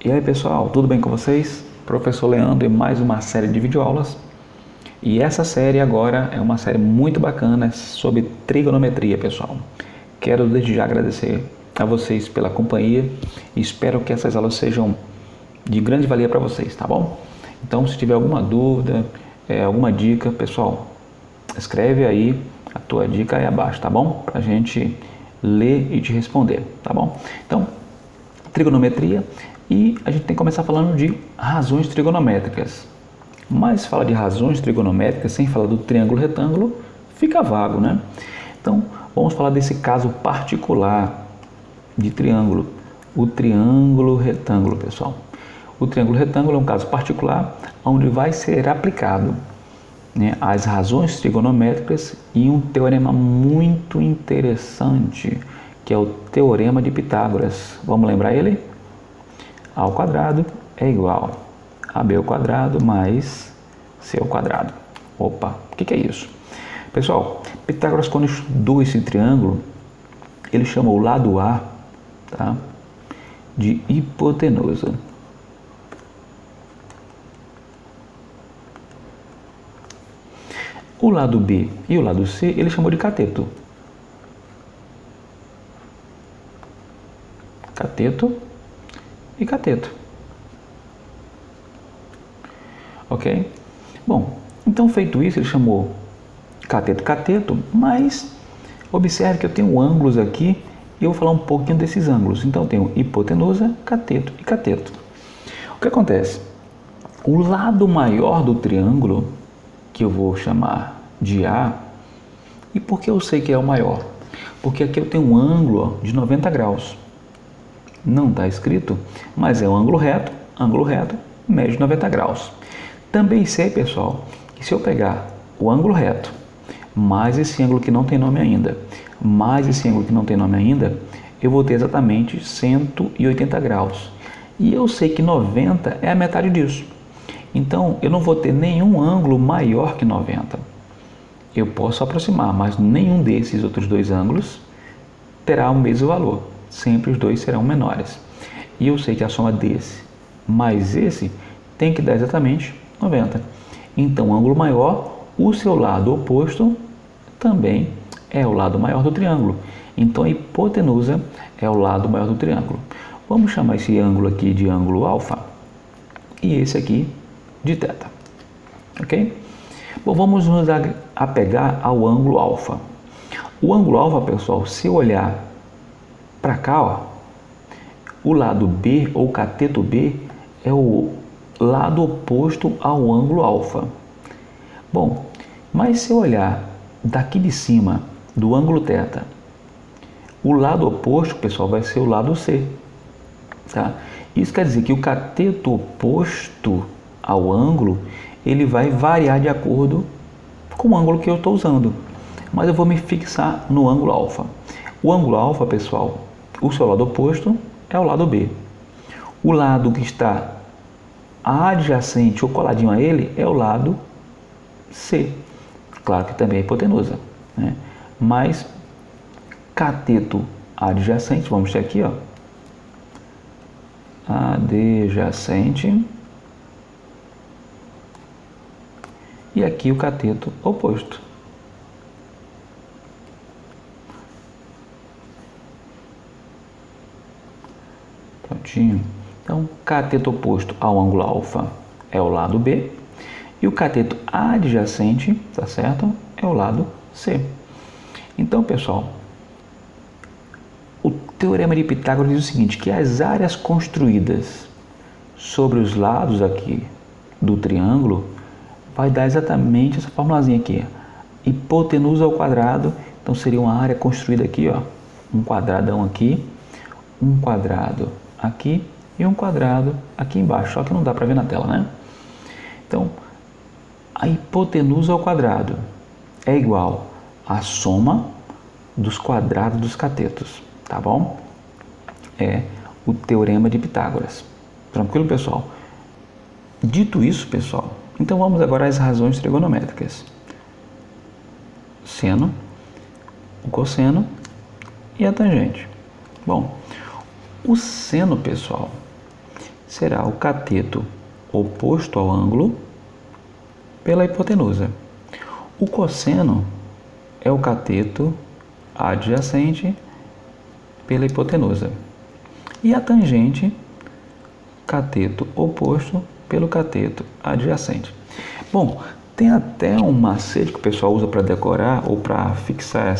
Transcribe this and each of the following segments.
E aí pessoal, tudo bem com vocês? Professor Leandro e mais uma série de videoaulas. E essa série agora é uma série muito bacana sobre trigonometria, pessoal. Quero desde já agradecer a vocês pela companhia e espero que essas aulas sejam de grande valia para vocês, tá bom? Então, se tiver alguma dúvida, alguma dica, pessoal, escreve aí a tua dica aí abaixo, tá bom? Pra gente ler e te responder, tá bom? Então, trigonometria, e a gente tem que começar falando de razões trigonométricas. Mas falar de razões trigonométricas sem falar do triângulo retângulo fica vago, né? Então, vamos falar desse caso particular de triângulo, o triângulo retângulo, pessoal. O triângulo retângulo é um caso particular onde vai ser aplicado, né, as razões trigonométricas e um teorema muito interessante, que é o Teorema de Pitágoras. Vamos lembrar ele? A ao quadrado é igual a b ao quadrado mais c ao quadrado. Opa, o que é isso? Pessoal, Pitágoras, quando estudou esse triângulo, ele chamou o lado A, tá, de hipotenusa. O lado B e o lado C ele chamou de cateto. Cateto e cateto. Ok? Bom, então feito isso, ele chamou cateto, mas observe que eu tenho ângulos aqui e eu vou falar um pouquinho desses ângulos. Então eu tenho hipotenusa, cateto e cateto. O que acontece? O lado maior do triângulo, que eu vou chamar de A, e por que eu sei que é o maior? Porque aqui eu tenho um ângulo de 90 graus. Não está escrito, mas é um ângulo reto, mede 90 graus. Também sei, pessoal, que se eu pegar o ângulo reto, mais esse ângulo que não tem nome ainda, mais esse ângulo que não tem nome ainda, eu vou ter exatamente 180 graus. E eu sei que 90 é a metade disso. Então, eu não vou ter nenhum ângulo maior que 90. Eu posso aproximar, mas nenhum desses outros dois ângulos terá o mesmo valor. Sempre os dois serão menores. E eu sei que a soma desse mais esse tem que dar exatamente 90. Então, o ângulo maior, o seu lado oposto, também é o lado maior do triângulo. Então, a hipotenusa é o lado maior do triângulo. Vamos chamar esse ângulo aqui de ângulo alfa e esse aqui de θ. Ok? Bom, vamos nos apegar ao ângulo alfa. O ângulo alfa, pessoal, se eu olhar para cá, ó, o lado B ou cateto B é o lado oposto ao ângulo alfa. Bom, mas se eu olhar daqui de cima do ângulo θ, o lado oposto, pessoal, vai ser o lado C. Tá? Isso quer dizer que o cateto oposto ao ângulo, ele vai variar de acordo com o ângulo que eu estou usando. Mas eu vou me fixar no ângulo alfa. O ângulo alfa, pessoal, o seu lado oposto é o lado B. O lado que está adjacente ou coladinho a ele é o lado C. Claro que também é hipotenusa, né? Mas cateto adjacente, vamos ter aqui, ó, adjacente, e aqui o cateto oposto. Prontinho. Então, cateto oposto ao ângulo alfa é o lado B e o cateto adjacente, tá certo? É o lado C. Então, pessoal, o Teorema de Pitágoras diz o seguinte, que as áreas construídas sobre os lados aqui do triângulo vai dar exatamente essa formulazinha aqui, hipotenusa ao quadrado. Então seria uma área construída aqui, ó, um quadradão aqui, um quadrado aqui e um quadrado aqui embaixo, só que não dá para ver na tela, né? Então, a hipotenusa ao quadrado é igual à soma dos quadrados dos catetos, tá bom? É o Teorema de Pitágoras. Tranquilo, pessoal? Dito isso, pessoal, então vamos agora às razões trigonométricas. Seno, o cosseno e a tangente. Bom, o seno, pessoal, será o cateto oposto ao ângulo pela hipotenusa. O cosseno é o cateto adjacente pela hipotenusa. E a tangente, cateto oposto pelo cateto adjacente. Bom, tem até um macete que o pessoal usa para decorar ou para fixar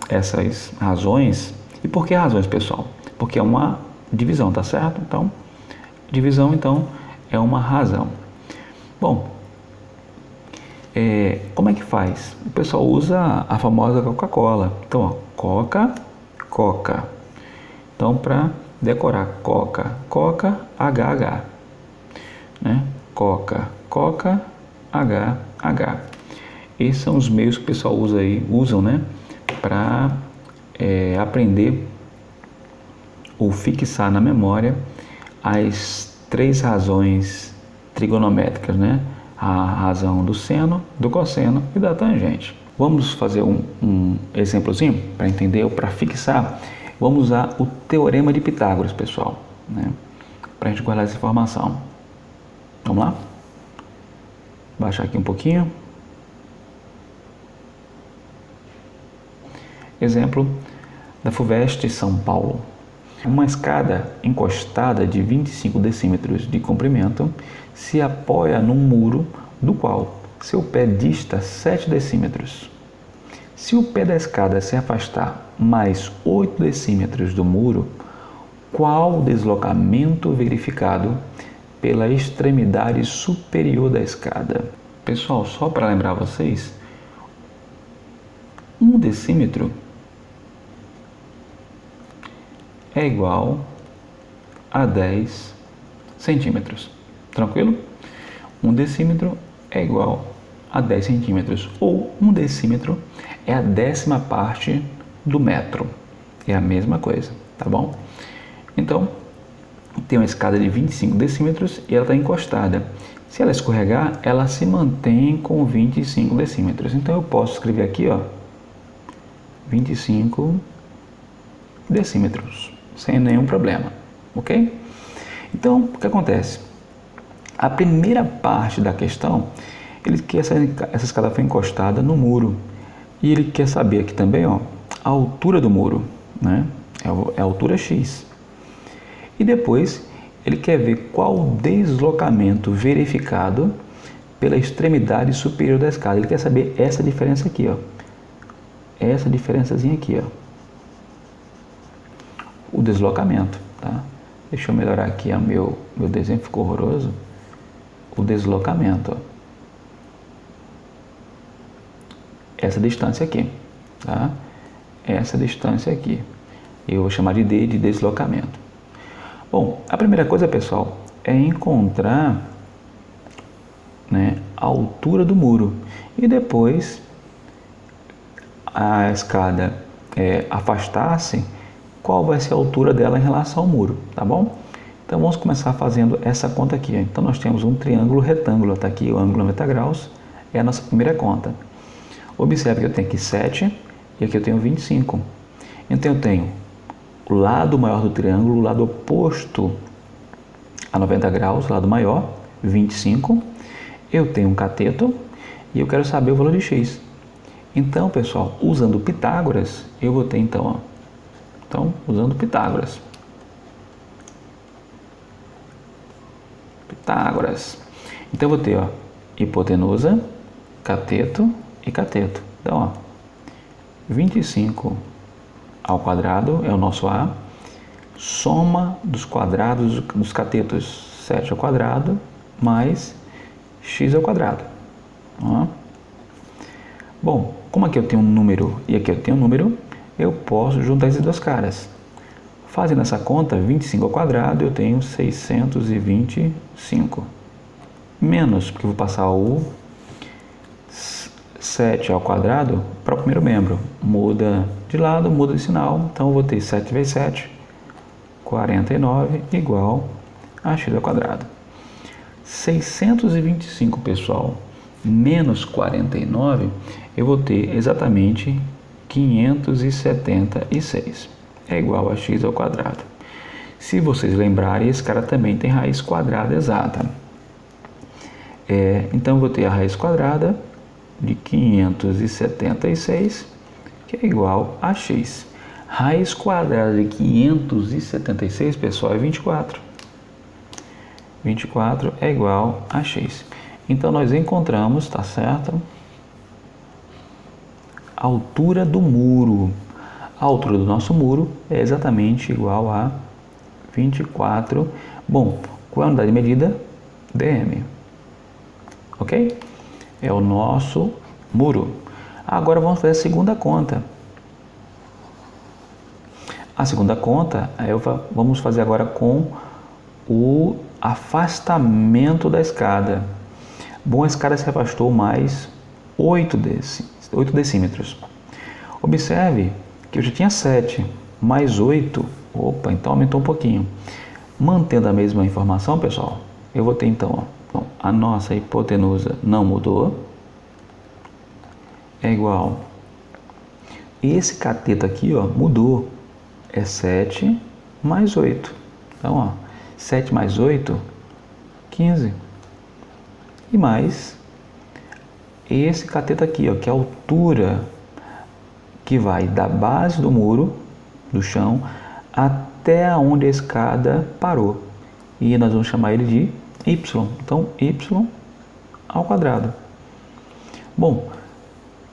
essas razões. E por que razões, pessoal? Porque é uma divisão, tá certo? Então, divisão, então, é uma razão. Bom, como é que faz? O pessoal usa a famosa Coca-Cola. Então, ó, Coca, Coca. Então, para decorar, Coca, Coca, HH. Né? Coca, Coca, HH. Esses são os meios que o pessoal usam, né? Para aprender ou fixar na memória as três razões trigonométricas, né? A razão do seno, do cosseno e da tangente. Vamos fazer um exemplozinho para entender ou para fixar. Vamos usar o teorema de Pitágoras, pessoal, né? Para a gente guardar essa informação. Vamos lá? Baixar aqui um pouquinho. Exemplo da FUVEST São Paulo. Uma escada encostada de 25 decímetros de comprimento se apoia num muro do qual seu pé dista 7 decímetros. Se o pé da escada se afastar mais 8 decímetros do muro, qual o deslocamento verificado pela extremidade superior da escada? Pessoal, só para lembrar vocês, 1 decímetro é igual a 10 centímetros. Tranquilo? 1 decímetro é igual a 10 centímetros. Ou 1 decímetro é a 10ª parte do metro. É a mesma coisa, tá bom? Então, tem uma escada de 25 decímetros e ela está encostada. Se ela escorregar, ela se mantém com 25 decímetros. Então, eu posso escrever aqui, ó, 25 decímetros, sem nenhum problema, ok? Então, o que acontece? A primeira parte da questão, ele quer saber essa escada foi encostada no muro. E ele quer saber aqui também, ó, a altura do muro, né? É a altura X. E depois, ele quer ver qual o deslocamento verificado pela extremidade superior da escada. Ele quer saber essa diferença aqui, ó. Essa diferençazinha aqui, ó. O deslocamento, tá? Deixa eu melhorar aqui, ó, meu desenho ficou horroroso. O deslocamento, ó. Essa distância aqui, tá? Essa distância aqui. Eu vou chamar de D de deslocamento. Bom, a primeira coisa, pessoal, é encontrar, né, a altura do muro. E depois a escada afastar-se, qual vai ser a altura dela em relação ao muro, tá bom? Então vamos começar fazendo essa conta aqui. Então nós temos um triângulo retângulo, está aqui o ângulo 90 graus, é a nossa primeira conta. Observe que eu tenho aqui 7 e aqui eu tenho 25. Então eu tenho o lado maior do triângulo, o lado oposto a 90 graus, o lado maior, 25. Eu tenho um cateto e eu quero saber o valor de x. Então, pessoal, usando Pitágoras, eu vou ter então, ó. Então, usando Pitágoras. Então, eu vou ter, ó, hipotenusa, cateto e cateto. Então, ó, 25 ao quadrado é o nosso A, soma dos quadrados dos catetos, 7 ao quadrado mais x ao quadrado. Ó. Bom, como aqui eu tenho um número e aqui eu tenho um número, eu posso juntar esses dois caras. Fazendo essa conta, 25 ao quadrado, eu tenho 625. Menos, porque eu vou passar o 7 ao quadrado para o primeiro membro. Muda de lado, muda de sinal. Então, eu vou ter 7 vezes 7, 49, igual a x ao quadrado. 625, pessoal, menos 49, eu vou ter exatamente 576. É igual a x ao quadrado. Se vocês lembrarem, esse cara também tem raiz quadrada exata. Então eu vou ter a raiz quadrada de 576, que é igual a x. Raiz quadrada de 576, pessoal, é 24. 24 é igual a x. Então nós encontramos, tá certo? A altura do muro. A altura do nosso muro é exatamente igual a 24. Bom, qual é a unidade de medida? dm. Ok? É o nosso muro. Agora vamos fazer a segunda conta. A segunda conta vamos fazer agora com o afastamento da escada. Bom, a escada se afastou mais 8 decímetros. Observe que eu já tinha 7, mais 8, opa, então aumentou um pouquinho. Mantendo a mesma informação, pessoal, eu vou ter então, a nossa hipotenusa não mudou, é igual, esse cateto aqui, mudou, é 7 mais 8. Então, 7 mais 8, 15. E mais esse cateto aqui, que é a altura que vai da base do muro, do chão, até onde a escada parou. E nós vamos chamar ele de y. Então, y ao quadrado. Bom,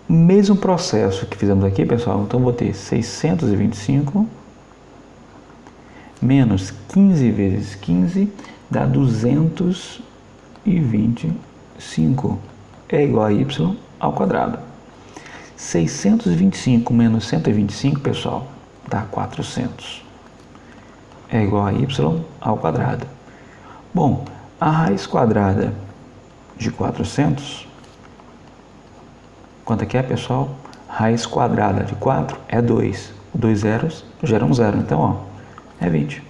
mesmo processo que fizemos aqui, pessoal, então vou ter 625 menos 15 vezes 15 dá 225. É igual a y ao quadrado. 625 menos 125, pessoal, dá 400. É igual a y ao quadrado. Bom, a raiz quadrada de 400, quanto é que é, pessoal? Raiz quadrada de 4 é 2. 2 zeros geram 0. Então, é 20.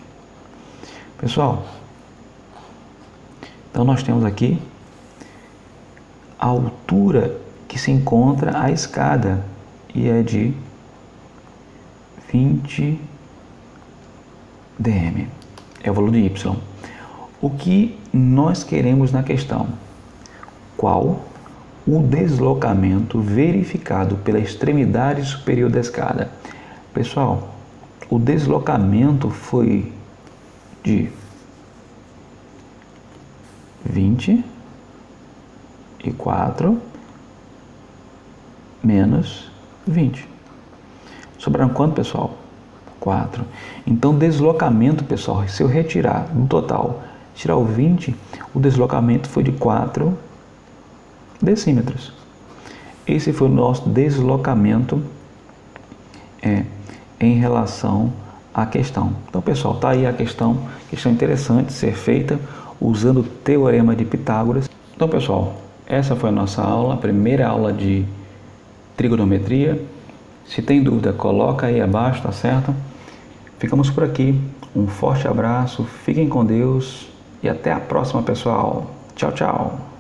Pessoal, então nós temos aqui a altura que se encontra a escada e é de 20 dm. É o valor de y. O que nós queremos na questão? Qual o deslocamento verificado pela extremidade superior da escada? Pessoal, o deslocamento foi de 24 menos 20. Sobraram quanto, pessoal? 4. Então, deslocamento, pessoal, se eu retirar no total, tirar o 20, o deslocamento foi de 4 decímetros. Esse foi o nosso deslocamento em relação à questão. Então, pessoal, tá aí a questão interessante ser feita usando o Teorema de Pitágoras. Então, pessoal, essa foi a nossa aula, a primeira aula de trigonometria. Se tem dúvida, coloca aí abaixo, tá certo? Ficamos por aqui. Um forte abraço, fiquem com Deus e até a próxima, pessoal. Tchau, tchau.